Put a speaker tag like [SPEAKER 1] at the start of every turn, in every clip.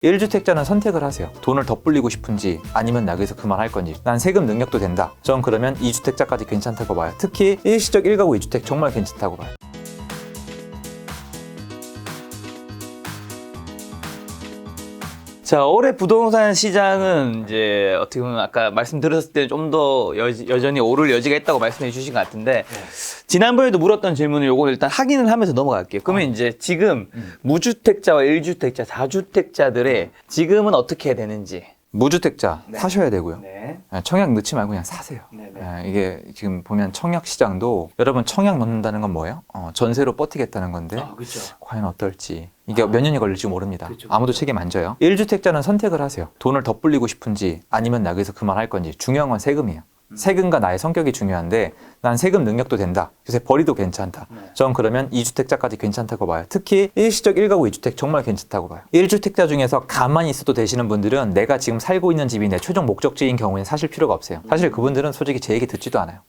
[SPEAKER 1] 1주택자는 선택을 하세요. 돈을 더 불리고 싶은지 아니면 여기서 그만할 건지. 난 세금 능력도 된다. 전 그러면 2주택자까지 괜찮다고 봐요. 특히 일시적 1가구 2주택 정말 괜찮다고 봐요.
[SPEAKER 2] 자, 올해 부동산 시장은 이제 어떻게 보면 아까 말씀드렸을 때는 좀 더 여전히 오를 여지가 있다고 말씀해 주신 것 같은데, 지난번에도 물었던 질문을 요거 일단 확인을 하면서 넘어갈게요. 그러면 이제 지금 무주택자와 1주택자, 4주택자들의 지금은 어떻게 되는지.
[SPEAKER 1] 무주택자 사셔야 되고요.
[SPEAKER 2] 네.
[SPEAKER 1] 청약 넣지 말고 그냥 사세요. 이게 지금 보면 청약 시장도 여러분 청약 넣는다는 건 뭐예요? 전세로 버티겠다는 건데
[SPEAKER 2] 그렇죠.
[SPEAKER 1] 과연 어떨지 이게 몇 년이 걸릴지 모릅니다.
[SPEAKER 2] 그쵸.
[SPEAKER 1] 아무도 책임 안 져요. 1주택자는 선택을 하세요. 돈을 더 불리고 싶은지 아니면 여기서 그만할 건지. 중요한 건 세금이에요. 세금과 나의 성격이 중요한데 난 세금 능력도 된다. 요새 벌이도 괜찮다. 전 그러면 2주택자까지 괜찮다고 봐요. 특히 일시적 1가구 2주택 정말 괜찮다고 봐요. 1주택자 중에서 가만히 있어도 되시는 분들은 내가 지금 살고 있는 집이 내 최종 목적지인 경우에 사실 필요가 없어요. 사실 그분들은 솔직히 제 얘기 듣지도 않아요.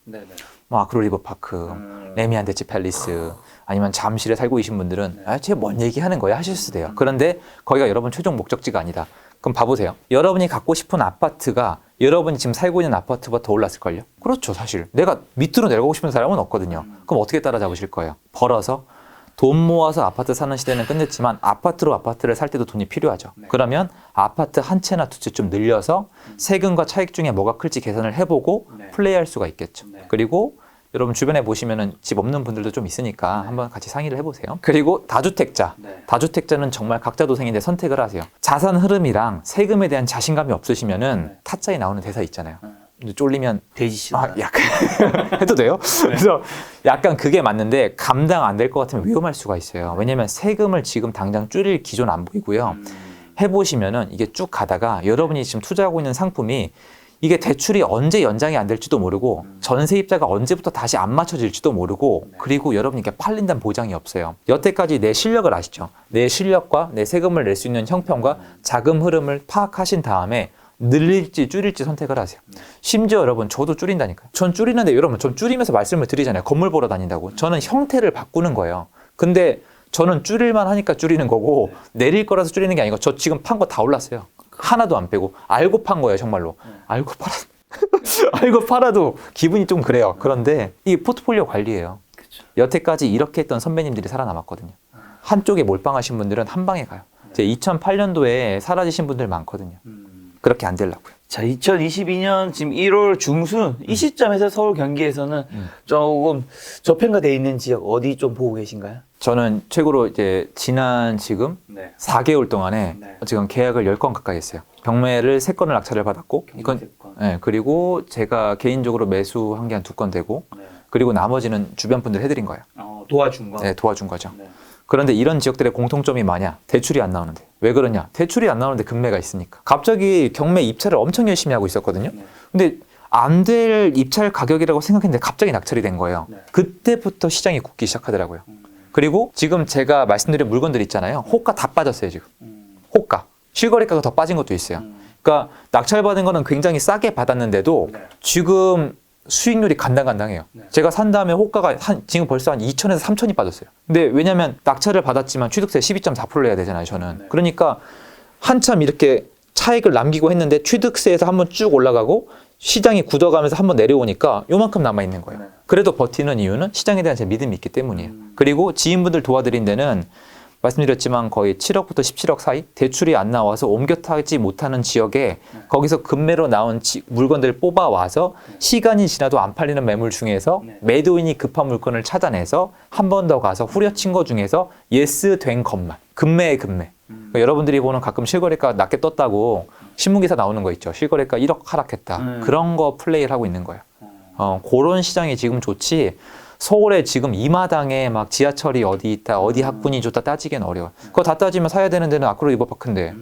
[SPEAKER 1] 뭐 아크로 리버파크, 레미안데치 팰리스 아니면 잠실에 살고 계신 분들은 쟤 뭔 얘기하는 거야 하실 수도 돼요. 그런데 거기가 여러분 최종 목적지가 아니다. 그럼 봐보세요. 여러분이 갖고 싶은 아파트가 여러분이 지금 살고 있는 아파트보다 더 올랐을걸요? 그렇죠, 사실. 내가 밑으로 내려가고 싶은 사람은 없거든요. 그럼 어떻게 따라잡으실 거예요? 벌어서 돈 모아서 아파트 사는 시대는 끝냈지만 아파트를 살 때도 돈이 필요하죠. 그러면 아파트 한 채나 두 채 좀 늘려서 세금과 차익 중에 뭐가 클지 계산을 해보고 플레이할 수가 있겠죠. 그리고 여러분 주변에 보시면은 집 없는 분들도 좀 있으니까 한번 같이 상의를 해보세요. 그리고 다주택자. 다주택자는 정말 각자 도생인데 선택을 하세요. 자산 흐름이랑 세금에 대한 자신감이 없으시면은 타짜에 나오는 대사 있잖아요. 쫄리면
[SPEAKER 2] 돼지시다.
[SPEAKER 1] 약간 해도 돼요? 그래서 약간 그게 맞는데 감당 안 될 것 같으면 위험할 수가 있어요. 왜냐면 세금을 지금 당장 줄일 기존 안 보이고요. 해보시면은 이게 쭉 가다가 여러분이 지금 투자하고 있는 상품이 이게 대출이 언제 연장이 안 될지도 모르고 전세입자가 언제부터 다시 안 맞춰질지도 모르고 그리고 여러분이 이게 팔린다는 보장이 없어요. 여태까지 내 실력을 아시죠? 내 실력과 내 세금을 낼 수 있는 형편과 자금 흐름을 파악하신 다음에 늘릴지 줄일지 선택을 하세요. 심지어 여러분 저도 줄인다니까요. 전 줄이는데 여러분 전 줄이면서 말씀을 드리잖아요. 건물 보러 다닌다고. 저는 형태를 바꾸는 거예요. 근데 저는 줄일만 하니까 줄이는 거고 내릴 거라서 줄이는 게 아니고 저 지금 판 거 다 올랐어요. 하나도 안 빼고 알고 판 거예요, 정말로. 알고 팔아도 기분이 좀 그래요. 그런데 이 포트폴리오 관리예요. 여태까지 이렇게 했던 선배님들이 살아남았거든요. 한쪽에 몰빵하신 분들은 한 방에 가요. 제 2008년도에 사라지신 분들 많거든요. 그렇게 안 되려고요.
[SPEAKER 2] 자, 2022년 지금 1월 중순 이 시점에서 서울 경기에서는 조금 저평가되어 있는 지역 어디 좀 보고 계신가요?
[SPEAKER 1] 저는 최고로 이제 지난 지금 4개월 동안에 지금 계약을 10건 가까이 했어요. 경매를 3건을 낙찰을 받았고 이건 그리고 제가 개인적으로 매수한 게 한 2건 되고 그리고 나머지는 주변 분들 해드린 거예요.
[SPEAKER 2] 도와준 거?
[SPEAKER 1] 네, 도와준 거죠. 그런데 이런 지역들의 공통점이 뭐냐? 대출이 안 나오는데. 왜 그러냐? 대출이 안 나오는데 금매가 있으니까. 갑자기 경매 입찰을 엄청 열심히 하고 있었거든요. 근데 안 될 입찰 가격이라고 생각했는데 갑자기 낙찰이 된 거예요. 그때부터 시장이 굳기 시작하더라고요. 그리고 지금 제가 말씀드린 물건들 있잖아요. 호가 다 빠졌어요, 지금. 호가. 실거래가가 더 빠진 것도 있어요. 그러니까 낙찰받은 거는 굉장히 싸게 받았는데도 지금 수익률이 간당간당해요. 제가 산 다음에 호가가 지금 벌써 한 2천에서 3천이 빠졌어요. 근데 왜냐면 낙찰을 받았지만 취득세 12.4% 내야 되잖아요, 저는. 그러니까 한참 이렇게 차익을 남기고 했는데 취득세에서 한번 쭉 올라가고 시장이 굳어가면서 한번 내려오니까 요만큼 남아있는 거예요. 그래도 버티는 이유는 시장에 대한 제 믿음이 있기 때문이에요. 그리고 지인분들 도와드린 데는 말씀드렸지만 거의 7억부터 17억 사이 대출이 안 나와서 옮겨 타지 못하는 지역에 거기서 금매로 나온 물건들을 뽑아와서 시간이 지나도 안 팔리는 매물 중에서 매도인이 급한 물건을 찾아내서 한 번 더 가서 후려친 거 중에서 예스 된 것만. 금매의 금매. 그러니까 여러분들이 보는 가끔 실거래가 낮게 떴다고 신문기사 나오는 거 있죠. 실거래가 1억 하락했다. 그런 거 플레이를 하고 있는 거예요. 그런 시장이 지금 좋지. 서울에 지금 이 마당에 막 지하철이 어디 있다, 어디 학군이 좋다 따지기는 어려워요. 그거 다 따지면 사야 되는 데는 아크로 리버파크인데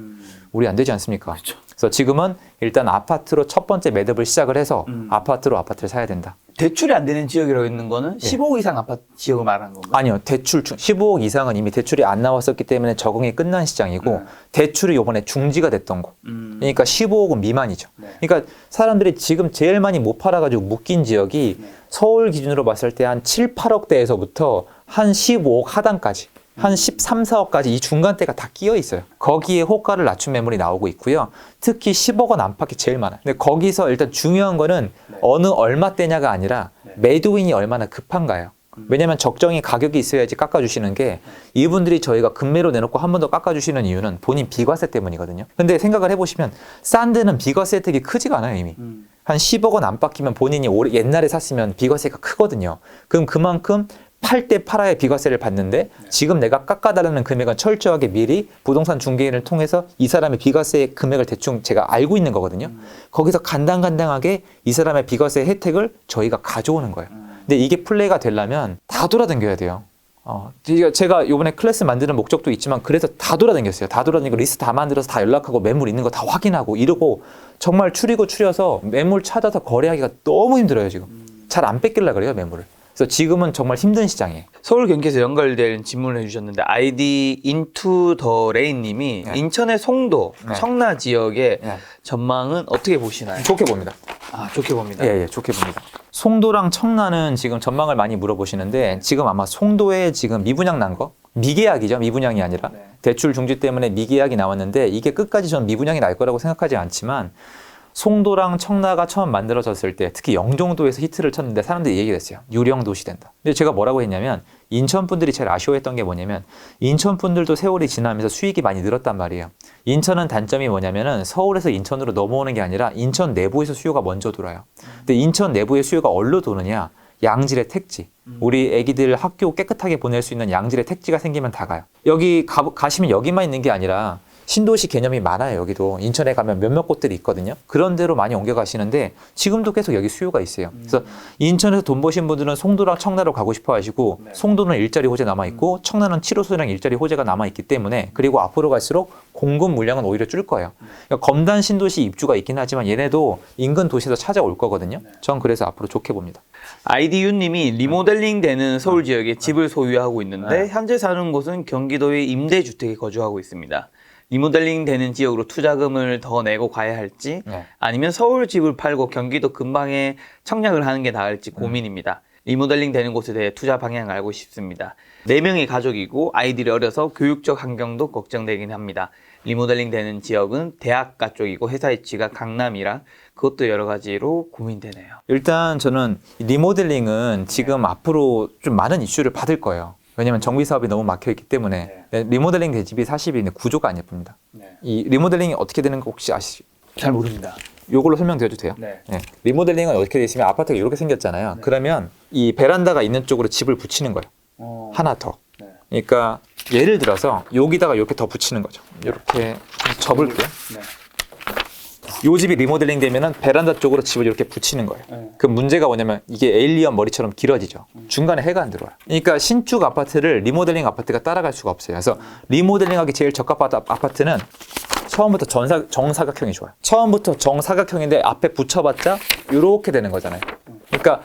[SPEAKER 1] 우리 안 되지 않습니까? 그래서 지금은 일단 아파트로 첫 번째 매듭을 시작을 해서 아파트를 사야 된다.
[SPEAKER 2] 대출이 안 되는 지역이라고 있는 거는 15억 이상 아파트 지역을 말하는 건가요?
[SPEAKER 1] 아니요. 대출 15억 이상은 이미 대출이 안 나왔었기 때문에 적응이 끝난 시장이고 대출이 이번에 중지가 됐던 거. 그러니까 15억은 미만이죠. 그러니까 사람들이 지금 제일 많이 못 팔아가지고 묶인 지역이 서울 기준으로 봤을 때 한 7, 8억대에서부터 한 15억 하단까지. 한 13, 4억까지 이 중간대가 다 끼어 있어요. 거기에 호가를 낮춘 매물이 나오고 있고요. 특히 10억 원 안팎이 제일 많아요. 근데 거기서 일단 중요한 거는 어느 얼마대냐가 아니라 매도인이 얼마나 급한가요. 왜냐면 적정히 가격이 있어야지 깎아주시는 게 이분들이 저희가 급매로 내놓고 한 번 더 깎아주시는 이유는 본인 비과세 때문이거든요. 근데 생각을 해보시면 싼 데는 비과세 혜택이 크지가 않아요 이미. 한 10억 원 안팎이면 본인이 옛날에 샀으면 비과세가 크거든요. 그럼 그만큼 팔 때 팔아야 비과세를 받는데 지금 내가 깎아달라는 금액은 철저하게 미리 부동산 중개인을 통해서 이 사람의 비과세 금액을 대충 제가 알고 있는 거거든요. 거기서 간당간당하게 이 사람의 비과세 혜택을 저희가 가져오는 거예요. 근데 이게 플레이가 되려면 다 돌아다녀야 돼요. 제가 이번에 클래스 만드는 목적도 있지만 그래서 다 돌아다녔어요. 다 돌아다니고 리스트 다 만들어서 다 연락하고 매물 있는 거 다 확인하고 이러고 정말 추려서 매물 찾아서 거래하기가 너무 힘들어요 지금. 잘 안 뺏길라 그래요 매물을. 그래서 지금은 정말 힘든 시장이에요.
[SPEAKER 2] 서울 경기에서 연결된 질문을 해주셨는데 아이디 인투 더 레인님이
[SPEAKER 1] 네.
[SPEAKER 2] 인천의 송도,
[SPEAKER 1] 네.
[SPEAKER 2] 청라 지역의
[SPEAKER 1] 네.
[SPEAKER 2] 전망은 어떻게 보시나요?
[SPEAKER 1] 좋게 봅니다.
[SPEAKER 2] 아, 좋게 봅니다.
[SPEAKER 1] 예, 좋게 봅니다. 송도랑 청라는 지금 전망을 많이 물어보시는데 지금 아마 송도에 지금 미분양 난 거? 미계약이죠. 미분양이 아니라. 대출 중지 때문에 미계약이 나왔는데 이게 끝까지 저는 미분양이 날 거라고 생각하지 않지만 송도랑 청라가 처음 만들어졌을 때 특히 영종도에서 히트를 쳤는데 사람들이 얘기를 했어요. 유령 도시 된다. 근데 제가 뭐라고 했냐면 인천 분들이 제일 아쉬워했던 게 뭐냐면 인천 분들도 세월이 지나면서 수익이 많이 늘었단 말이에요. 인천은 단점이 뭐냐면은 서울에서 인천으로 넘어오는 게 아니라 인천 내부에서 수요가 먼저 돌아요. 근데 인천 내부의 수요가 어디로 도느냐? 양질의 택지. 우리 애기들 학교 깨끗하게 보낼 수 있는 양질의 택지가 생기면 다 가요. 여기 가시면 여기만 있는 게 아니라 신도시 개념이 많아요. 여기도 인천에 가면 몇몇 곳들이 있거든요. 그런 데로 많이 옮겨가시는데 지금도 계속 여기 수요가 있어요. 그래서 인천에서 돈 버신 분들은 송도랑 청라로 가고 싶어 하시고 송도는 일자리 호재 남아있고 청라는 7호선이랑 일자리 호재가 남아있기 때문에 그리고 앞으로 갈수록 공급 물량은 오히려 줄 거예요. 그러니까 검단 신도시 입주가 있긴 하지만 얘네도 인근 도시에서 찾아올 거거든요. 전 그래서 앞으로 좋게 봅니다.
[SPEAKER 2] 아이디유님이 리모델링 되는 서울 지역에 집을 소유하고 있는데 현재 사는 곳은 경기도의 임대주택에 거주하고 있습니다. 리모델링 되는 지역으로 투자금을 더 내고 가야 할지 아니면 서울 집을 팔고 경기도 근방에 청약을 하는 게 나을지 고민입니다. 리모델링 되는 곳에 대해 투자 방향을 알고 싶습니다. 4명의 가족이고 아이들이 어려서 교육적 환경도 걱정되긴 합니다. 리모델링 되는 지역은 대학가 쪽이고 회사 위치가 강남이라 그것도 여러 가지로 고민되네요.
[SPEAKER 1] 일단 저는 리모델링은 지금 앞으로 좀 많은 이슈를 받을 거예요. 왜냐면 정비 사업이 너무 막혀 있기 때문에 리모델링 된 집이 사실 구조가 안 예쁩니다. 이 리모델링이 어떻게 되는 거 혹시 아시죠?
[SPEAKER 2] 잘 모릅니다.
[SPEAKER 1] 요걸로 설명드려도 돼요? 네. 리모델링은 어떻게 돼 있으면 아파트가 이렇게 생겼잖아요. 그러면 이 베란다가 있는 쪽으로 집을 붙이는 거예요. 하나 더. 그러니까 예를 들어서 여기다가 이렇게 더 붙이는 거죠. 이렇게 접을게요. 요 집이 리모델링 되면은 베란다 쪽으로 집을 이렇게 붙이는 거예요. 그 문제가 뭐냐면 이게 에일리언 머리처럼 길어지죠. 중간에 해가 안 들어와요. 그러니까 신축 아파트를 리모델링 아파트가 따라갈 수가 없어요. 그래서 리모델링하기 제일 적합한 아파트는 처음부터 정사각형이 좋아요. 처음부터 정사각형인데 앞에 붙여봤자 이렇게 되는 거잖아요. 그러니까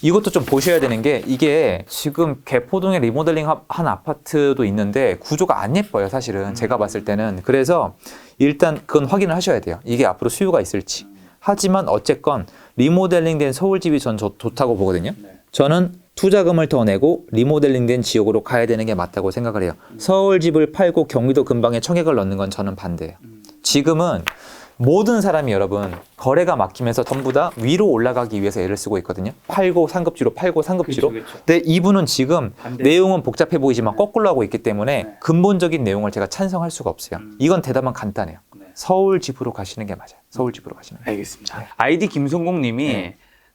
[SPEAKER 1] 이것도 좀 보셔야 되는 게 이게 지금 개포동에 리모델링 한 아파트도 있는데 구조가 안 예뻐요 사실은 제가 봤을 때는. 그래서 일단 그건 확인을 하셔야 돼요. 이게 앞으로 수요가 있을지. 하지만 어쨌건 리모델링 된 서울집이 전 좋다고 보거든요. 저는 투자금을 더 내고 리모델링 된 지역으로 가야 되는 게 맞다고 생각을 해요. 서울집을 팔고 경기도 근방에 청약을 넣는 건 저는 반대예요. 지금은 모든 사람이 여러분 거래가 막히면서 전부 다 위로 올라가기 위해서 애를 쓰고 있거든요. 팔고 상급지로 팔고 상급지로.
[SPEAKER 2] 그렇죠.
[SPEAKER 1] 근데 이분은 지금 내용은 복잡해 보이지만 거꾸로 하고 있기 때문에 근본적인 내용을 제가 찬성할 수가 없어요. 이건 대답은 간단해요. 서울집으로 가시는 게 맞아요. 서울집으로 가시는 게.
[SPEAKER 2] 알겠습니다. 아이디 김성공님이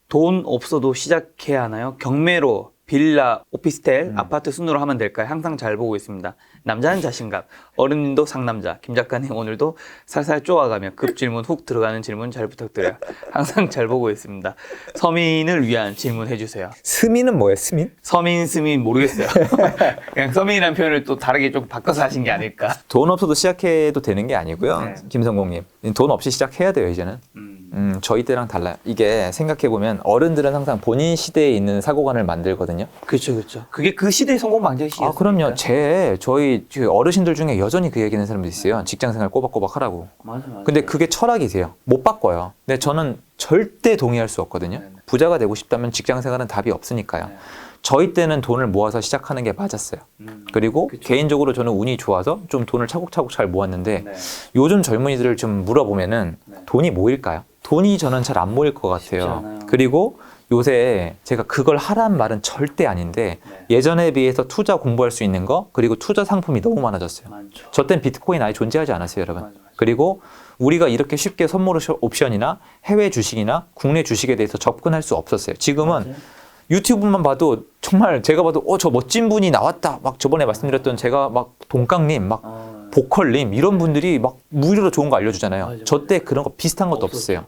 [SPEAKER 2] 돈 없어도 시작해야 하나요? 경매로 빌라, 오피스텔, 아파트 순으로 하면 될까요? 항상 잘 보고 있습니다. 남자는 자신감, 어른님도 상남자. 김 작가님 오늘도 살살 쪼아가며 급 질문 훅 들어가는 질문 잘 부탁드려요. 항상 잘 보고 있습니다. 서민을 위한 질문 해주세요.
[SPEAKER 1] 스민은 뭐예요? 스민?
[SPEAKER 2] 서민, 스민 모르겠어요. 그냥 서민이라는 표현을 또 다르게 좀 바꿔서 하신 게 아닐까.
[SPEAKER 1] 돈 없어도 시작해도 되는 게 아니고요. 김성공님. 돈 없이 시작해야 돼요 이제는. 저희 때랑 달라요. 이게 생각해보면 어른들은 항상 본인 시대에 있는 사고관을 만들거든요.
[SPEAKER 2] 그렇죠, 그렇죠. 그게 그 시대의 성공 방정식이었어요.
[SPEAKER 1] 아, 그럼요. 저희 어르신들 중에 여전히 그 얘기하는 사람도 있어요. 직장생활 꼬박꼬박 하라고.
[SPEAKER 2] 맞아.
[SPEAKER 1] 근데 그게 철학이세요. 못 바꿔요. 근데 저는 절대 동의할 수 없거든요. 부자가 되고 싶다면 직장생활은 답이 없으니까요. 저희 때는 돈을 모아서 시작하는 게 맞았어요. 그리고
[SPEAKER 2] 그쵸.
[SPEAKER 1] 개인적으로 저는 운이 좋아서 좀 돈을 차곡차곡 잘 모았는데
[SPEAKER 2] 네.
[SPEAKER 1] 요즘 젊은이들을 좀 물어보면은
[SPEAKER 2] 네.
[SPEAKER 1] 돈이 모일까요? 돈이 저는 잘 안 모일 것
[SPEAKER 2] 쉽지
[SPEAKER 1] 같아요.
[SPEAKER 2] 않아요.
[SPEAKER 1] 그리고 요새 제가 그걸 하란 말은 절대 아닌데
[SPEAKER 2] 네.
[SPEAKER 1] 예전에 비해서 투자 공부할 수 있는 거 그리고 투자 상품이 너무 많아졌어요.
[SPEAKER 2] 많죠.
[SPEAKER 1] 저 땐 비트코인 아예 존재하지 않았어요, 여러분.
[SPEAKER 2] 맞아.
[SPEAKER 1] 그리고 우리가 이렇게 쉽게 선물 옵션이나 해외 주식이나 국내 주식에 대해서 접근할 수 없었어요. 지금은
[SPEAKER 2] 맞아요.
[SPEAKER 1] 유튜브만 봐도 정말 제가 봐도 저 멋진 분이 나왔다. 막 저번에 말씀드렸던 제가 막 동강님, 막 보컬님 이런 분들이 막 무료로 좋은 거 알려주잖아요.
[SPEAKER 2] 맞아,
[SPEAKER 1] 저 때 그런 거 비슷한 것도
[SPEAKER 2] 없었죠.
[SPEAKER 1] 없었어요.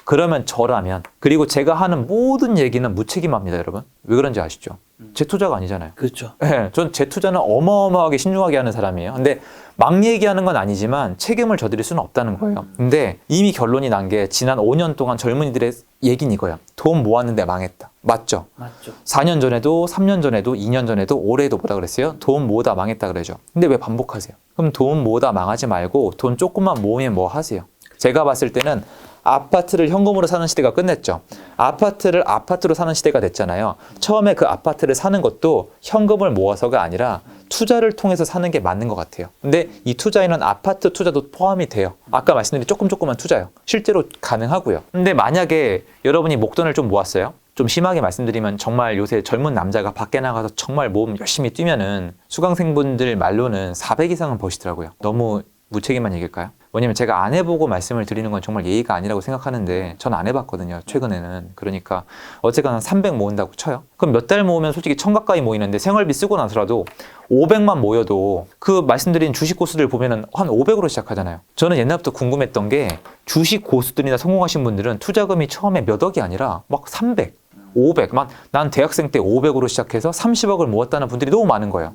[SPEAKER 1] 그러면 저라면 그리고 제가 하는 모든 얘기는 무책임합니다, 여러분. 왜 그런지 아시죠? 제 투자가 아니잖아요.
[SPEAKER 2] 그렇죠.
[SPEAKER 1] 네, 전 제 투자는 어마어마하게 신중하게 하는 사람이에요. 근데 막 얘기하는 건 아니지만 책임을 져드릴 수는 없다는 거예요. 근데 이미 결론이 난 게 지난 5년 동안 젊은이들의 얘기는 이거예요. 돈 모았는데 망했다. 맞죠?
[SPEAKER 2] 맞죠.
[SPEAKER 1] 4년 전에도 3년 전에도 2년 전에도 올해도 뭐라 그랬어요? 돈 모으다 망했다 그러죠. 근데 왜 반복하세요? 그럼 돈 모으다 망하지 말고 돈 조금만 모으면 뭐 하세요? 제가 봤을 때는 아파트를 현금으로 사는 시대가 끝냈죠. 아파트를 아파트로 사는 시대가 됐잖아요. 처음에 그 아파트를 사는 것도 현금을 모아서가 아니라 투자를 통해서 사는 게 맞는 것 같아요. 근데 이 투자에는 아파트 투자도 포함이 돼요. 아까 말씀드린 조금만 투자요. 실제로 가능하고요. 근데 만약에 여러분이 목돈을 좀 모았어요. 좀 심하게 말씀드리면 정말 요새 젊은 남자가 밖에 나가서 정말 몸 열심히 뛰면은 수강생분들 말로는 400 이상은 버시더라고요. 너무 무책임한 얘기일까요? 왜냐면 제가 안 해보고 말씀을 드리는 건 정말 예의가 아니라고 생각하는데 전 안 해봤거든요, 최근에는. 그러니까 어쨌거나 300 모은다고 쳐요. 그럼 몇 달 모으면 솔직히 1000 가까이 모이는데 생활비 쓰고 나서라도 500만 모여도 그 말씀드린 주식 고수들 보면은 한 500으로 시작하잖아요. 저는 옛날부터 궁금했던 게 주식 고수들이나 성공하신 분들은 투자금이 처음에 몇 억이 아니라 막 300, 500, 난 대학생 때 500으로 시작해서 30억을 모았다는 분들이 너무 많은 거예요.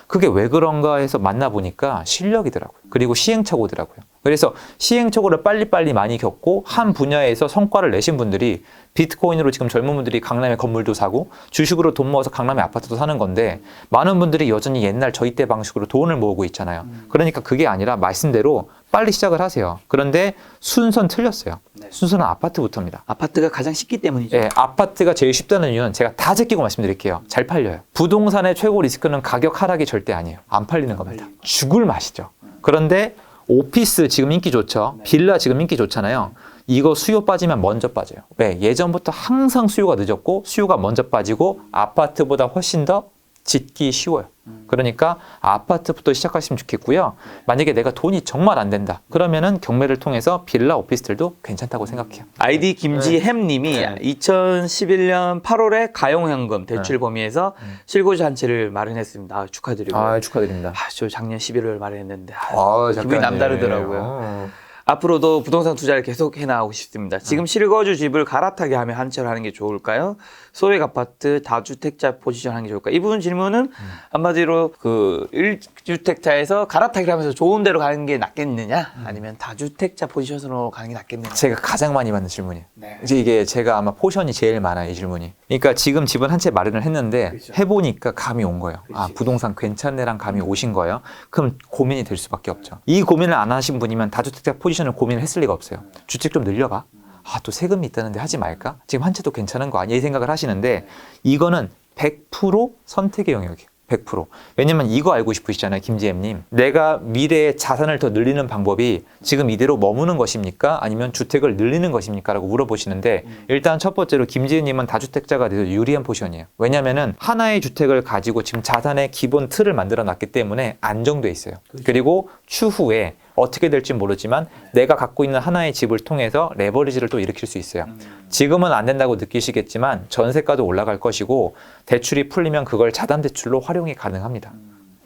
[SPEAKER 1] 그게 왜 그런가 해서 만나보니까 실력이더라고요. 그리고 시행착오더라고요. 그래서 시행착오를 빨리빨리 많이 겪고 한 분야에서 성과를 내신 분들이 비트코인으로 지금 젊은 분들이 강남에 건물도 사고 주식으로 돈 모아서 강남에 아파트도 사는 건데 많은 분들이 여전히 옛날 저희 때 방식으로 돈을 모으고 있잖아요. 그러니까 그게 아니라 말씀대로 빨리 시작을 하세요. 그런데 순서는 틀렸어요. 순서는 아파트부터입니다.
[SPEAKER 2] 아파트가 가장 쉽기 때문이죠.
[SPEAKER 1] 예, 아파트가 제일 쉽다는 이유는 제가 다 제끼고 말씀드릴게요. 잘 팔려요. 부동산의 최고 리스크는 가격 하락이 절대 아니에요. 안 팔리는 겁니다. 죽을 맛이죠. 그런데 오피스 지금 인기 좋죠. 빌라 지금 인기 좋잖아요. 이거 수요 빠지면 먼저 빠져요. 왜? 예전부터 항상 수요가 늦었고 수요가 먼저 빠지고 아파트보다 훨씬 더 짓기 쉬워요. 그러니까 아파트부터 시작하시면 좋겠고요. 만약에 내가 돈이 정말 안 된다. 그러면은 경매를 통해서 빌라 오피스텔도 괜찮다고 생각해요.
[SPEAKER 2] 아이디 김지햄님이 2011년 8월에 가용현금 대출 범위에서 실거주 한 채를 마련했습니다. 아, 축하드리고요.
[SPEAKER 1] 축하드립니다.
[SPEAKER 2] 저 작년 11월 마련했는데 기분이
[SPEAKER 1] 작가님.
[SPEAKER 2] 남다르더라고요. 앞으로도 부동산 투자를 계속 해나가고 싶습니다. 지금 실거주 집을 갈아타게 하면 한 채로 하는 게 좋을까요? 소액 아파트, 다주택자 포지션 하는 게 좋을까요? 이 부분 질문은 한마디로 그 1주택자에서 갈아타기를 하면서 좋은 데로 가는 게 낫겠느냐? 아니면 다주택자 포지션으로 가는 게 낫겠느냐?
[SPEAKER 1] 제가 가장 많이 받는 질문이에요.
[SPEAKER 2] 네.
[SPEAKER 1] 이제 이게 제가 아마 포션이 제일 많아요, 이 질문이. 그러니까 지금 집은 한 채 마련을 했는데
[SPEAKER 2] 그렇죠.
[SPEAKER 1] 해보니까 감이 온 거예요. 아, 부동산 괜찮네랑 감이 오신 거예요. 그럼 고민이 될 수밖에 없죠. 이 고민을 안 하신 분이면 다주택자 포지션을 고민을 했을 리가 없어요. 주택 좀 늘려봐. 아, 또 세금이 있다는데 하지 말까? 지금 한 채도 괜찮은 거 아니야? 이 생각을 하시는데 이거는 100% 선택의 영역이에요. 100%. 왜냐면 이거 알고 싶으시잖아요, 김지혜님. 내가 미래에 자산을 더 늘리는 방법이 지금 이대로 머무는 것입니까? 아니면 주택을 늘리는 것입니까? 라고 물어보시는데 일단 첫 번째로 김지혜님은 다주택자가 돼서 유리한 포지션이에요. 왜냐면은 하나의 주택을 가지고 지금 자산의 기본 틀을 만들어 놨기 때문에 안정돼 있어요. 그리고 추후에 어떻게 될지 모르지만 내가 갖고 있는 하나의 집을 통해서 레버리지를 또 일으킬 수 있어요. 지금은 안 된다고 느끼시겠지만 전세가도 올라갈 것이고 대출이 풀리면 그걸 자담 대출로 활용이 가능합니다.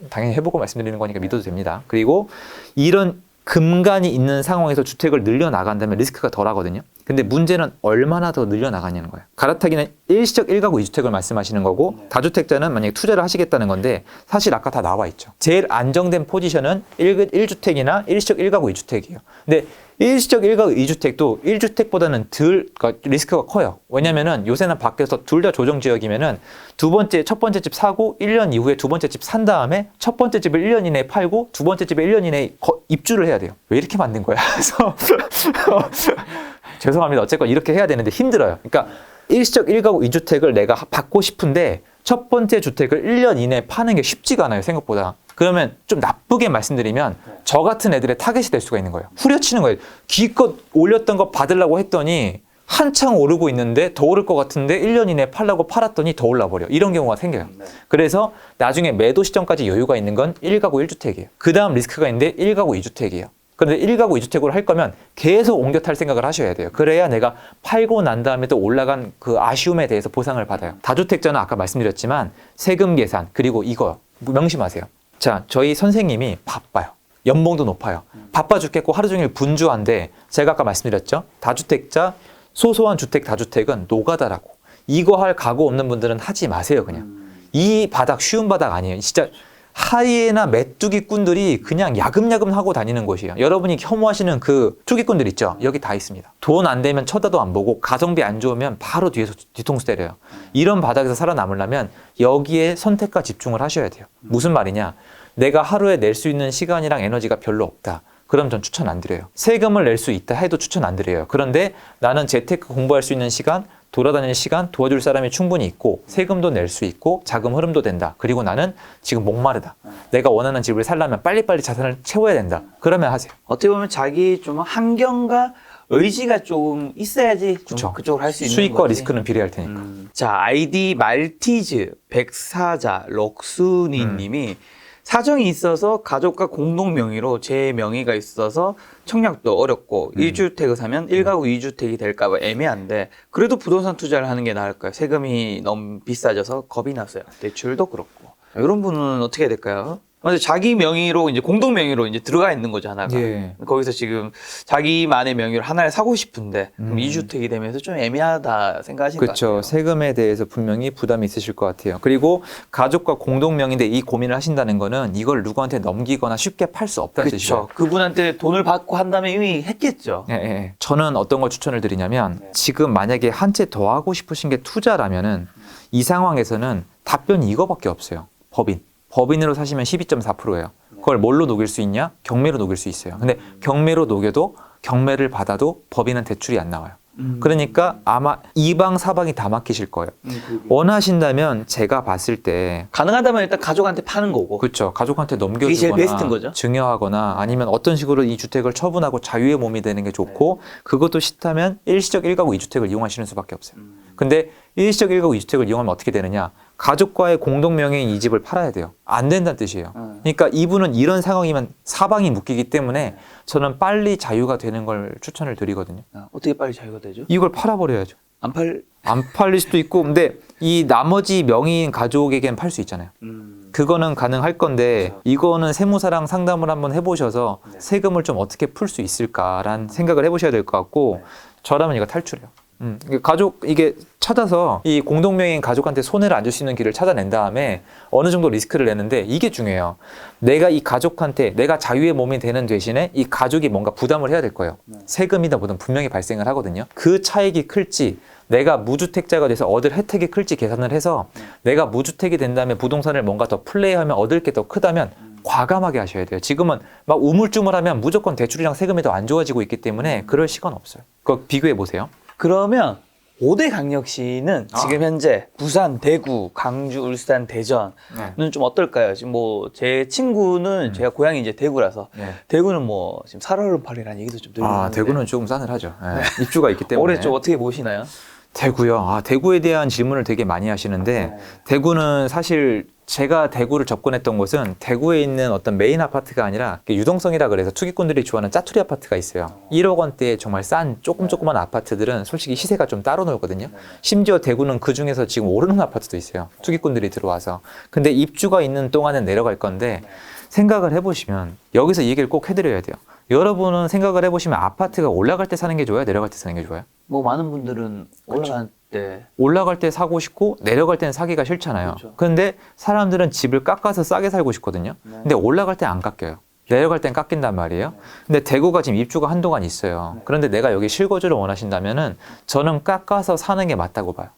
[SPEAKER 1] 당연히 해보고 말씀드리는 거니까 믿어도 됩니다. 그리고 이런 금간이 있는 상황에서 주택을 늘려나간다면 리스크가 덜하거든요. 근데 문제는 얼마나 더 늘려나가냐는 거예요. 갈아타기는 일시적 1가구 2주택을 말씀하시는 거고 다주택자는 만약에 투자를 하시겠다는 건데 사실 아까 다 나와 있죠. 제일 안정된 포지션은 1주택이나 일시적 1가구 2주택이에요. 근데 일시적 1가구 2주택도 1주택보다는 덜 그러니까 리스크가 커요. 왜냐면은 요새는 밖에서 둘 다 조정지역이면은 첫 번째 집 사고 1년 이후에 두 번째 집 산 다음에 첫 번째 집을 1년 이내에 팔고 두 번째 집을 1년 이내에 입주를 해야 돼요. 왜 이렇게 만든 거야? 그래서 죄송합니다. 어쨌건 이렇게 해야 되는데 힘들어요. 그러니까 일시적 1가구 2주택을 내가 받고 싶은데 첫 번째 주택을 1년 이내에 파는 게 쉽지가 않아요, 생각보다. 그러면 좀 나쁘게 말씀드리면 저 같은 애들의 타겟이 될 수가 있는 거예요. 후려치는 거예요. 기껏 올렸던 거 받으려고 했더니 한창 오르고 있는데 더 오를 것 같은데 1년 이내에 팔라고 팔았더니 더 올라버려. 이런 경우가 생겨요. 그래서 나중에 매도 시점까지 여유가 있는 건 1가구 1주택이에요. 그 다음 리스크가 있는데 1가구 2주택이에요. 그런데 1가구 2주택으로 할 거면 계속 옮겨 탈 생각을 하셔야 돼요. 그래야 내가 팔고 난 다음에 또 올라간 그 아쉬움에 대해서 보상을 받아요. 다주택자는 아까 말씀드렸지만 세금 계산 그리고 이거 명심하세요. 자, 저희 선생님이 바빠요. 연봉도 높아요. 바빠 죽겠고 하루 종일 분주한데 제가 아까 말씀드렸죠. 다주택자, 소소한 주택 다주택은 노가다라고. 이거 할 각오 없는 분들은 하지 마세요, 그냥. 이 바닥 쉬운 바닥 아니에요. 진짜 하이에나 메뚜기꾼들이 그냥 야금야금 하고 다니는 곳이에요. 여러분이 혐오하시는 그 투기꾼들 있죠? 여기 다 있습니다. 돈 안 되면 쳐다도 안 보고 가성비 안 좋으면 바로 뒤에서 뒤통수 때려요. 이런 바닥에서 살아남으려면 여기에 선택과 집중을 하셔야 돼요. 무슨 말이냐? 내가 하루에 낼 수 있는 시간이랑 에너지가 별로 없다. 그럼 전 추천 안 드려요. 세금을 낼 수 있다 해도 추천 안 드려요. 그런데 나는 재테크 공부할 수 있는 시간, 돌아다니는 시간, 도와줄 사람이 충분히 있고 세금도 낼 수 있고 자금 흐름도 된다. 그리고 나는 지금 목마르다. 내가 원하는 집을 살려면 빨리빨리 자산을 채워야 된다. 그러면 하세요.
[SPEAKER 2] 어떻게 보면 자기 좀 환경과 의지가 좀 있어야지 좀
[SPEAKER 1] 그쵸.
[SPEAKER 2] 그쪽으로 할 수 있는
[SPEAKER 1] 수익과
[SPEAKER 2] 거지.
[SPEAKER 1] 리스크는 비례할 테니까.
[SPEAKER 2] 자, 아이디 말티즈 백사자 럭순이 님이 사정이 있어서 가족과 공동 명의로 제 명의가 있어서 청약도 어렵고 1주택을 사면 1가구 2주택이 될까 봐 애매한데 그래도 부동산 투자를 하는 게 나을까요? 세금이 너무 비싸져서 겁이 났어요. 대출도 그렇고. 이런 분은 어떻게 해야 될까요? 근데 자기 명의로 이제 공동 명의로 이제 들어가 있는 거죠, 하나가.
[SPEAKER 1] 예.
[SPEAKER 2] 거기서 지금 자기만의 명의로 하나를 사고 싶은데 그럼 2주택이 되면서 좀 애매하다 생각하신 것 같아요.
[SPEAKER 1] 그렇죠. 세금에 대해서 분명히 부담이 있으실 것 같아요. 그리고 가족과 공동명의인데 이 고민을 하신다는 거는 이걸 누구한테 넘기거나 쉽게 팔 수 없다는 뜻이죠.
[SPEAKER 2] 그렇죠. 그분한테 돈을 받고 한 다음에 이미 했겠죠.
[SPEAKER 1] 예, 예. 저는 어떤 걸 추천을 드리냐면 지금 만약에 한 채 더 하고 싶으신 게 투자라면은 이 상황에서는 답변이 이거밖에 없어요. 법인으로 사시면 12.4%예요. 그걸 뭘로 녹일 수 있냐? 경매로 녹일 수 있어요. 근데 경매로 녹여도 경매를 받아도 법인은 대출이 안 나와요. 그러니까 아마 이방 사방이 다 막히실 거예요. 원하신다면 제가 봤을 때
[SPEAKER 2] 가능하다면 일단 가족한테 파는 거고.
[SPEAKER 1] 그렇죠. 가족한테
[SPEAKER 2] 그게 제일 베스트인
[SPEAKER 1] 넘겨주거나
[SPEAKER 2] 거죠.
[SPEAKER 1] 증여하거나 아니면 어떤 식으로 이 주택을 처분하고 자유의 몸이 되는 게 좋고 그것도 싫다면 일시적 1가구 2주택을 이용하시는 수밖에 없어요. 근데 일시적 1가구 2주택을 이용하면 어떻게 되느냐? 가족과의 공동명의인 이 집을 팔아야 돼요. 안 된다는 뜻이에요. 그러니까 이분은 이런 상황이면 사방이 묶이기 때문에 저는 빨리 자유가 되는 걸 추천을 드리거든요.
[SPEAKER 2] 어떻게 빨리 자유가 되죠?
[SPEAKER 1] 이걸 팔아버려야죠.
[SPEAKER 2] 안
[SPEAKER 1] 팔릴 수도 있고 근데 이 나머지 명의인 가족에겐 팔 수 있잖아요. 그거는 가능할 건데 이거는 세무사랑 상담을 한번 해보셔서 세금을 좀 어떻게 풀 수 있을까라는 생각을 해보셔야 될 것 같고 저라면 이거 탈출해요. 가족 이게 찾아서 이 공동명의인 가족한테 손해를 안 줄 수 있는 길을 찾아낸 다음에 어느 정도 리스크를 내는데 이게 중요해요. 내가 이 가족한테 내가 자유의 몸이 되는 대신에 이 가족이 뭔가 부담을 해야 될 거예요. 세금이다 뭐든 분명히 발생을 하거든요. 그 차익이 클지 내가 무주택자가 돼서 얻을 혜택이 클지 계산을 해서 내가 무주택이 된 다음에 부동산을 뭔가 더 플레이하면 얻을 게 더 크다면 과감하게 하셔야 돼요. 지금은 막 우물쭈물하면 무조건 대출이랑 세금이 더 안 좋아지고 있기 때문에 그럴 시간 없어요. 그거 비교해 보세요.
[SPEAKER 2] 그러면 5대 강력시는 지금 현재 부산, 대구, 강주, 울산, 대전은 좀 어떨까요? 지금 뭐 제 친구는 제가 고향이 이제 대구라서 대구는 뭐 지금 살얼음팔이라는 얘기도 좀 들리고 있는데
[SPEAKER 1] 대구는 조금 싸늘하죠. 입주가 있기 때문에.
[SPEAKER 2] 올해 좀 어떻게 보시나요?
[SPEAKER 1] 대구요. 대구에 대한 질문을 되게 많이 하시는데 대구는 사실 제가 대구를 접근했던 곳은 대구에 있는 어떤 메인 아파트가 아니라 유동성이라 그래서 투기꾼들이 좋아하는 짜투리 아파트가 있어요. 1억 원대에 정말 싼 조그만 아파트들은 솔직히 시세가 좀 따로 놀거든요. 심지어 대구는 그 중에서 지금 오르는 아파트도 있어요. 투기꾼들이 들어와서. 근데 입주가 있는 동안은 내려갈 건데 생각을 해보시면 여기서 이 얘기를 꼭 해드려야 돼요. 여러분은 생각을 해보시면 아파트가 올라갈 때 사는 게 좋아요? 내려갈 때 사는 게 좋아요?
[SPEAKER 2] 뭐 많은 분들은
[SPEAKER 1] 올라갈 때 사고 싶고 내려갈 때는 사기가 싫잖아요.
[SPEAKER 2] 그렇죠.
[SPEAKER 1] 그런데 사람들은 집을 깎아서 싸게 살고 싶거든요. 근데 올라갈 때 안 깎여요. 내려갈 땐 깎인단 말이에요. 근데 대구가 지금 입주가 한동안 있어요. 그런데 내가 여기 실거주를 원하신다면은 저는 깎아서 사는 게 맞다고 봐요.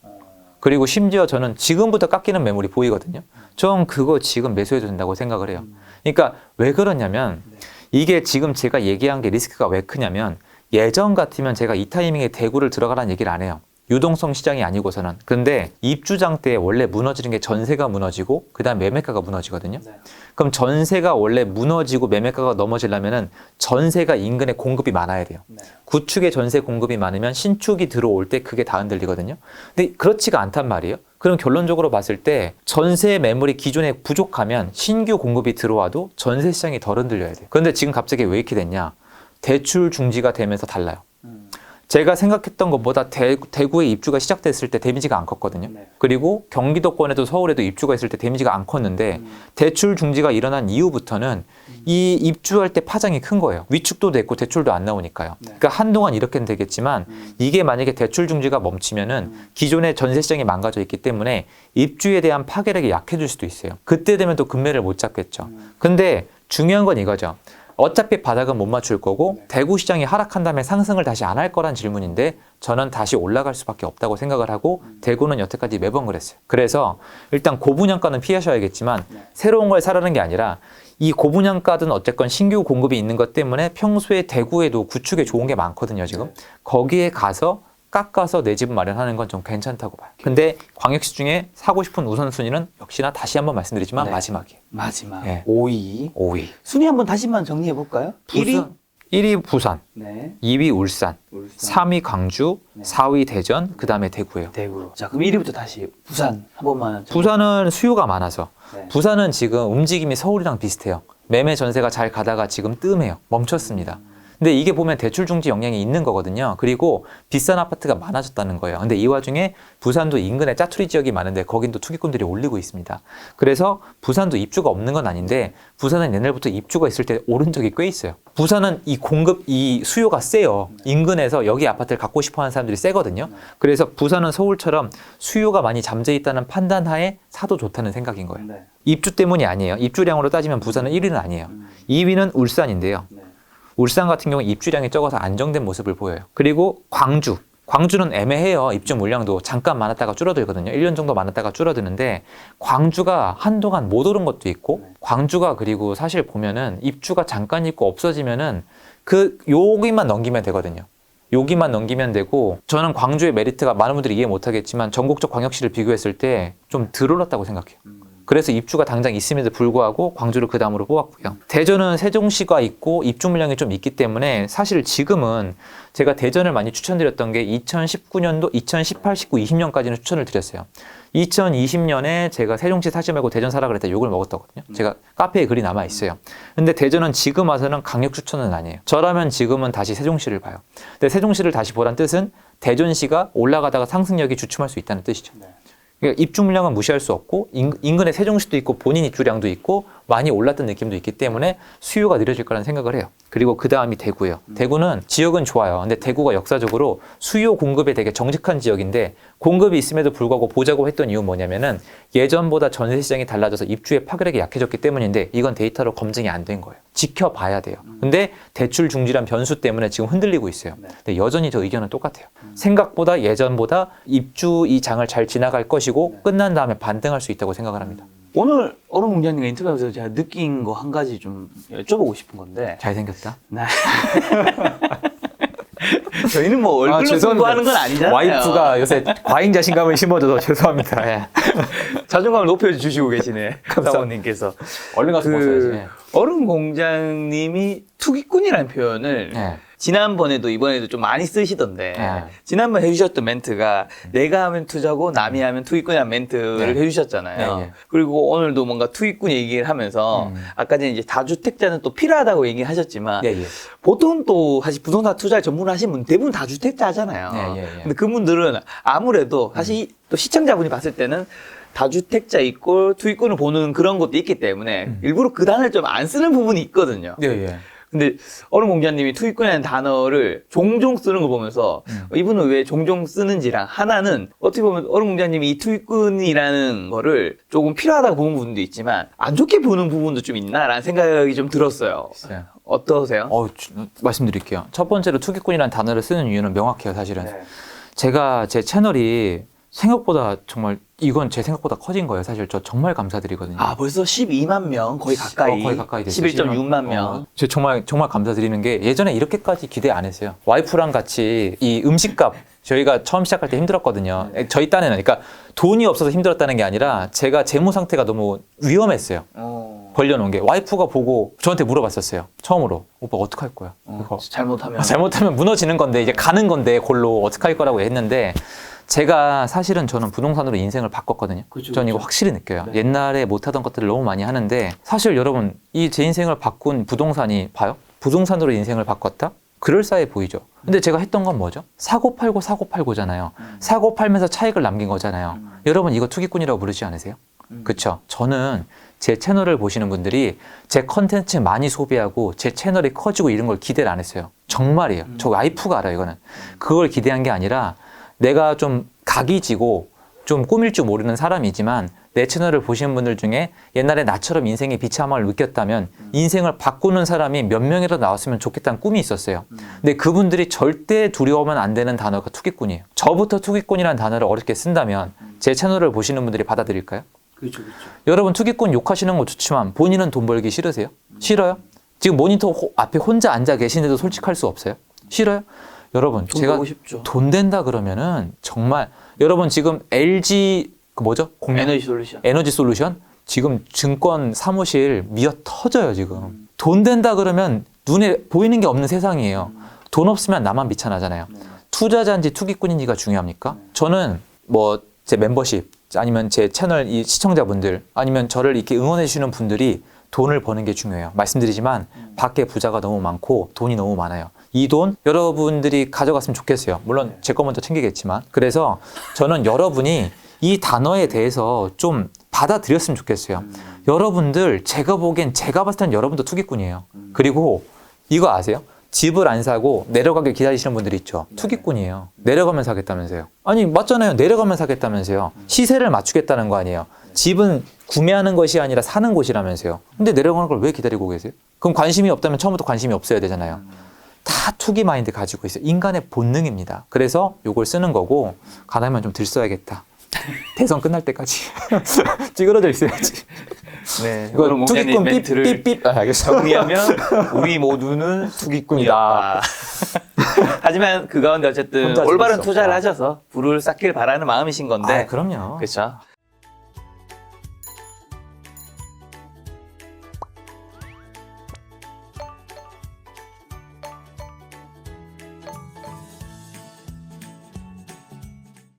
[SPEAKER 1] 그리고 심지어 저는 지금부터 깎이는 매물이 보이거든요. 전 그거 지금 매수해도 된다고 생각을 해요. 그러니까 왜 그러냐면 이게 지금 제가 얘기한 게 리스크가 왜 크냐면 예전 같으면 제가 이 타이밍에 대구를 들어가라는 얘기를 안 해요. 유동성 시장이 아니고서는. 근데 입주장 때 원래 무너지는 게 전세가 무너지고 그다음 매매가가 무너지거든요.
[SPEAKER 2] 네.
[SPEAKER 1] 그럼 전세가 원래 무너지고 매매가가 넘어지려면은 전세가 인근에 공급이 많아야 돼요.
[SPEAKER 2] 네.
[SPEAKER 1] 구축의 전세 공급이 많으면 신축이 들어올 때 그게 다 흔들리거든요. 근데 그렇지가 않단 말이에요. 그럼 결론적으로 봤을 때 전세 매물이 기존에 부족하면 신규 공급이 들어와도 전세 시장이 덜 흔들려야 돼요. 그런데 지금 갑자기 왜 이렇게 됐냐? 대출 중지가 되면서 달라요. 제가 생각했던 것보다 대구에 입주가 시작됐을 때 데미지가 안 컸거든요.
[SPEAKER 2] 네.
[SPEAKER 1] 그리고 경기도권에도 서울에도 입주가 있을 때 데미지가 안 컸는데 대출 중지가 일어난 이후부터는 이 입주할 때 파장이 큰 거예요. 위축도 됐고 대출도 안 나오니까요.
[SPEAKER 2] 네.
[SPEAKER 1] 그러니까 한동안 이렇게는 되겠지만 이게 만약에 대출 중지가 멈추면은 기존의 전세 시장이 망가져 있기 때문에 입주에 대한 파괴력이 약해질 수도 있어요. 그때 되면 또 금매를 못 잡겠죠. 근데 중요한 건 이거죠. 어차피 바닥은 못 맞출 거고 대구 시장이 하락한 다음에 상승을 다시 안 할 거란 질문인데 저는 다시 올라갈 수밖에 없다고 생각을 하고 대구는 여태까지 매번 그랬어요. 그래서 일단 고분양가는 피하셔야겠지만 새로운 걸 사라는 게 아니라 이 고분양가든 어쨌건 신규 공급이 있는 것 때문에 평소에 대구에도 구축에 좋은 게 많거든요, 지금. 거기에 가서 깎아서 내 집 마련하는 건 좀 괜찮다고 봐요. 근데 광역시 중에 사고 싶은 우선순위는 역시나 다시 한번 말씀드리지만
[SPEAKER 2] 네.
[SPEAKER 1] 마지막이에요.
[SPEAKER 2] 마지막.
[SPEAKER 1] 네.
[SPEAKER 2] 5위.
[SPEAKER 1] 5위.
[SPEAKER 2] 순위 한번 다시만 정리해 볼까요?
[SPEAKER 1] 1위 부산,
[SPEAKER 2] 네.
[SPEAKER 1] 2위 울산,
[SPEAKER 2] 울산.
[SPEAKER 1] 3위 광주,
[SPEAKER 2] 네.
[SPEAKER 1] 4위 대전, 그 다음에 대구예요.
[SPEAKER 2] 대구로. 자, 그럼 1위부터 다시 부산 한 번만.
[SPEAKER 1] 부산은 수요가 많아서
[SPEAKER 2] 네.
[SPEAKER 1] 부산은 지금 움직임이 서울이랑 비슷해요. 매매 전세가 잘 가다가 지금 뜸해요. 멈췄습니다. 근데 이게 보면 대출 중지 영향이 있는 거거든요. 그리고 비싼 아파트가 많아졌다는 거예요. 근데 이 와중에 부산도 인근에 짜투리 지역이 많은데 거긴 또 투기꾼들이 올리고 있습니다. 그래서 부산도 입주가 없는 건 아닌데 부산은 옛날부터 입주가 있을 때 오른 적이 꽤 있어요. 부산은 이 공급, 이 수요가 세요. 인근에서 여기 아파트를 갖고 싶어 하는 사람들이 세거든요. 그래서 부산은 서울처럼 수요가 많이 잠재 있다는 판단하에 사도 좋다는 생각인 거예요.
[SPEAKER 2] 네.
[SPEAKER 1] 입주 때문이 아니에요. 입주량으로 따지면 부산은 1위는 아니에요. 2위는 울산인데요.
[SPEAKER 2] 네.
[SPEAKER 1] 울산 같은 경우는 입주량이 적어서 안정된 모습을 보여요. 그리고 광주. 광주는 애매해요. 입주 물량도 잠깐 많았다가 줄어들거든요. 1년 정도 많았다가 줄어드는데 광주가 한동안 못 오른 것도 있고 광주가 그리고 사실 보면은 입주가 잠깐 있고 없어지면은 여기만 넘기면 되거든요. 여기만 넘기면 되고 저는 광주의 메리트가 많은 분들이 이해 못하겠지만 전국적 광역시를 비교했을 때 좀 덜 올랐다고 생각해요. 그래서 입주가 당장 있음에도 불구하고 광주를 그 다음으로 뽑았고요. 대전은 세종시가 있고 입주 물량이 좀 있기 때문에 사실 지금은 제가 대전을 많이 추천드렸던 게 2019년도, 2018, 19, 20년까지는 추천을 드렸어요. 2020년에 제가 세종시 사지 말고 대전 사라 그랬다 욕을 먹었거든요. 제가 카페에 글이 남아 있어요. 근데 대전은 지금 와서는 강력 추천은 아니에요. 저라면 지금은 다시 세종시를 봐요. 근데 세종시를 다시 보란 뜻은 대전시가 올라가다가 상승력이 주춤할 수 있다는 뜻이죠. 그러니까 입주 물량은 무시할 수 없고 인근에 세종시도 있고 본인 입주량도 있고 많이 올랐던 느낌도 있기 때문에 수요가 느려질 거라는 생각을 해요. 그리고 그 다음이 대구예요. 대구는 지역은 좋아요. 근데 대구가 역사적으로 수요 공급에 되게 정직한 지역인데 공급이 있음에도 불구하고 보자고 했던 이유는 뭐냐면은 예전보다 전세 시장이 달라져서 입주의 파괴력이 약해졌기 때문인데 이건 데이터로 검증이 안 된 거예요. 지켜봐야 돼요. 근데 대출 중지란 변수 때문에 지금 흔들리고 있어요. 근데 여전히 저 의견은 똑같아요. 생각보다 예전보다 입주 이 장을 잘 지나갈 것이고 끝난 다음에 반등할 수 있다고 생각을 합니다.
[SPEAKER 2] 오늘 얼음공장님과 인터뷰하면서 제가 느낀 거 한 가지 좀 여쭤보고 싶은 건데.
[SPEAKER 1] 잘생겼다.
[SPEAKER 2] 네. 저희는 뭐 얼굴로 승부하는 건 아니잖아요.
[SPEAKER 1] 와이프가 요새 과잉 자신감을 심어줘서 죄송합니다. 예.
[SPEAKER 2] 자존감을 높여주시고 계시네. 사모님께서.
[SPEAKER 1] 얼른 가서 먹어야지.
[SPEAKER 2] 얼음공장님이 투기꾼이라는 표현을
[SPEAKER 1] 네.
[SPEAKER 2] 지난번에도 이번에도 좀 많이 쓰시던데
[SPEAKER 1] 네.
[SPEAKER 2] 지난번 해주셨던 멘트가 내가 하면 투자고 남이 하면 투기꾼이라는 멘트를
[SPEAKER 1] 네.
[SPEAKER 2] 해주셨잖아요.
[SPEAKER 1] 네.
[SPEAKER 2] 그리고 오늘도 뭔가 투기꾼 얘기를 하면서 아까 전에 이제 다주택자는 또 필요하다고 얘기를 하셨지만
[SPEAKER 1] 예, 예.
[SPEAKER 2] 보통 또 사실 부동산 투자를 전문하신 분 대부분 다주택자 하잖아요.
[SPEAKER 1] 예, 예, 예.
[SPEAKER 2] 근데 그분들은 아무래도 사실 또 시청자분이 봤을 때는 다주택자 있고 투기꾼을 보는 그런 것도 있기 때문에 일부러 그 단어를 좀 안 쓰는 부분이 있거든요.
[SPEAKER 1] 예, 예.
[SPEAKER 2] 근데 얼음공자님이 투기꾼이라는 단어를 종종 쓰는 거 보면서 이분은 왜 종종 쓰는지랑 하나는 어떻게 보면 얼음공자님이 이 투기꾼이라는 거를 조금 필요하다고 보는 부분도 있지만 안 좋게 보는 부분도 좀 있나라는 생각이 좀 들었어요.
[SPEAKER 1] 네.
[SPEAKER 2] 어떠세요?
[SPEAKER 1] 말씀드릴게요. 첫 번째로 투기꾼이라는 단어를 쓰는 이유는 명확해요, 사실은. 제가 제 채널이 생각보다 정말 이건 제 생각보다 커진 거예요. 사실 저 정말 감사드리거든요.
[SPEAKER 2] 아, 벌써 12만 명 거의 가까이.
[SPEAKER 1] 거의 가까이 됐어요.
[SPEAKER 2] 11.6만 명.
[SPEAKER 1] 저 정말 감사드리는 게 예전에 이렇게까지 기대 안 했어요. 와이프랑 같이 이 음식값 저희가 처음 시작할 때 힘들었거든요. 저희 딴에는 그러니까 돈이 없어서 힘들었다는 게 아니라 제가 재무 상태가 너무 위험했어요. 벌려놓은 게 와이프가 보고 저한테 물어봤었어요. 처음으로 오빠 어떡할 거야? 이거.
[SPEAKER 2] 잘못하면.
[SPEAKER 1] 잘못하면 무너지는 건데 이제 가는 건데 골로 어떡할 거라고 했는데 제가 사실은 저는 부동산으로 인생을 바꿨거든요. 저는 이거 확실히 느껴요. 옛날에 못하던 것들을 너무 많이 하는데 사실 여러분 이 제 인생을 바꾼 부동산이 봐요? 부동산으로 인생을 바꿨다? 그럴싸해 보이죠. 근데 제가 했던 건 뭐죠? 사고 팔고잖아요. 사고 팔면서 차익을 남긴 거잖아요. 여러분 이거 투기꾼이라고 부르지 않으세요? 그쵸? 저는 제 채널을 보시는 분들이 제 컨텐츠 많이 소비하고 제 채널이 커지고 이런 걸 기대를 안 했어요. 정말이에요. 저 와이프가 알아요, 이거는. 그걸 기대한 게 아니라 내가 좀 각이 지고 좀 꾸밀 줄 모르는 사람이지만 내 채널을 보시는 분들 중에 옛날에 나처럼 인생의 비참함을 느꼈다면 인생을 바꾸는 사람이 몇 명이라도 나왔으면 좋겠다는 꿈이 있었어요. 근데 그분들이 절대 두려워하면 안 되는 단어가 투기꾼이에요. 저부터 투기꾼이라는 단어를 어렵게 쓴다면 제 채널을 보시는 분들이 받아들일까요?
[SPEAKER 3] 그렇죠.
[SPEAKER 1] 여러분 투기꾼 욕하시는 거 좋지만 본인은 돈 벌기 싫으세요? 싫어요? 지금 모니터 앞에 혼자 앉아 계신데도 솔직할 수 없어요? 싫어요? 여러분
[SPEAKER 2] 돈
[SPEAKER 1] 제가
[SPEAKER 2] 벌고 싶죠.
[SPEAKER 1] 돈 된다 그러면은 정말 여러분 지금 LG 그 뭐죠? 에너지 솔루션 지금 증권 사무실 미어 터져요 지금. 돈 된다 그러면 눈에 보이는 게 없는 세상이에요. 돈 없으면 나만 비참하잖아요. 투자자인지 투기꾼인지가 중요합니까? 저는 뭐 제 멤버십 아니면 제 채널 이 시청자분들 아니면 저를 이렇게 응원해 주시는 분들이 돈을 버는 게 중요해요. 말씀드리지만 밖에 부자가 너무 많고 돈이 너무 많아요. 이 돈 여러분들이 가져갔으면 좋겠어요. 물론 제 거 먼저 챙기겠지만. 그래서 저는 여러분이 이 단어에 대해서 좀 받아들였으면 좋겠어요. 여러분들 제가 보기엔 제가 봤을 땐 여러분도 투기꾼이에요. 그리고 이거 아세요? 집을 안 사고 내려가길 기다리시는 분들이 있죠. 투기꾼이에요. 내려가면 사겠다면서요. 아니 맞잖아요. 내려가면 사겠다면서요. 시세를 맞추겠다는 거 아니에요. 집은 구매하는 것이 아니라 사는 곳이라면서요. 근데 내려가는 걸 왜 기다리고 계세요? 그럼 관심이 없다면 처음부터 관심이 없어야 되잖아요. 다 투기 마인드 가지고 있어요. 인간의 본능입니다. 그래서 이걸 쓰는 거고 가능하면 좀 들써야겠다. 대선 끝날 때까지 찌그러져 있어야지.
[SPEAKER 2] 네.
[SPEAKER 1] 이거 투기꾼 삐삐삐. 알겠어.
[SPEAKER 2] 정리하면 우리 모두는 투기꾼이다. 하지만 그 가운데 어쨌든
[SPEAKER 1] 혼자
[SPEAKER 2] 올바른
[SPEAKER 1] 죽을 수
[SPEAKER 2] 투자를
[SPEAKER 1] 없다.
[SPEAKER 2] 하셔서 부를 쌓길 바라는 마음이신 건데.
[SPEAKER 1] 아, 그럼요.
[SPEAKER 2] 그렇죠.